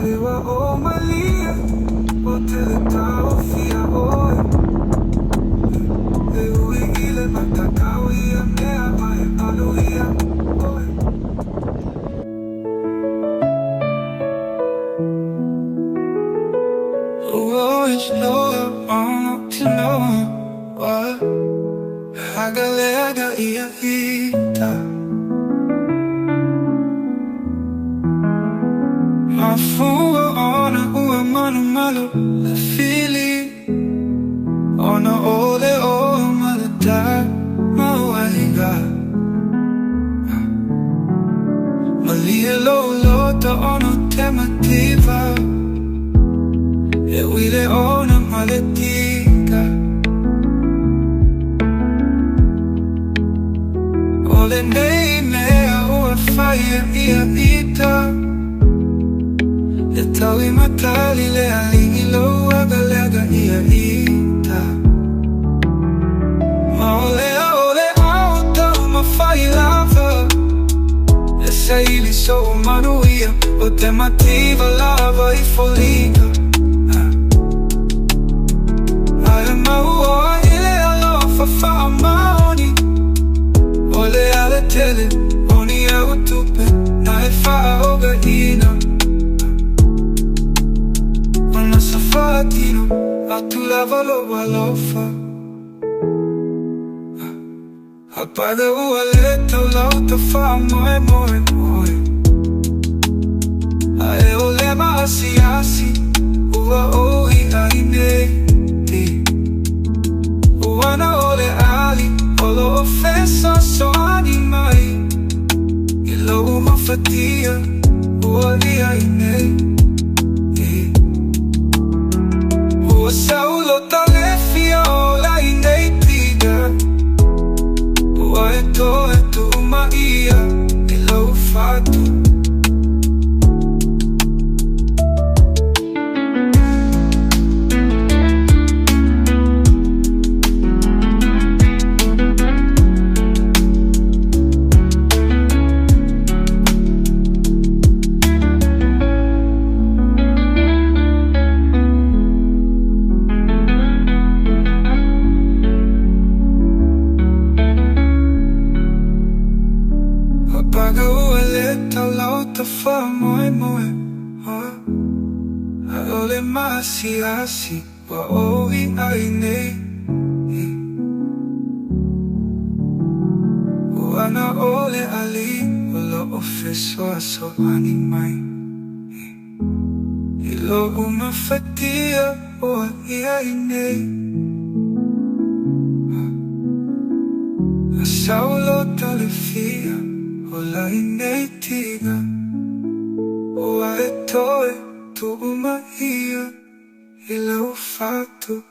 Alewa o Malie, o teletao fia oe. E ui ile matakau ia mea mai alu ia oe. Always know I want to know what Hagalega ia ita. Mafua ona ua manu malu le fili. Ona ole o malata mawaiga. Malie lo lota ono temativa. E wile ona maletika. Ole nei mea ua fire ia ita. Le taui matali le alingi lo agalega ia ita. Ma ole auta ma fai lava. E saili so manuia o temativa lava I foliga. Ai maua ile alofa fa maoni. Ole ale tele oni au tupe na e fa oga ina. Ona safatino atu lava lo walofa. Apaga ua leta o lauta fa moe moe moe. Ae ole maasi asi ua oi ainei. Uana ole ali olo ofesa so animai. Ilo uma fatia ua lia inei. Ua saulo talefia ola inei tiga. Ua e tu uma ia ilo fatu. Apaga ua leta o lauta fa moe moe. Aole maasi asi wa oi ainei. Uana ole ali olo ofeso aso animai. Ilo uma fatia ua ia inei. Asaulo talefia ola inei tiga. Ua e toe tu uma ia ilo fatu.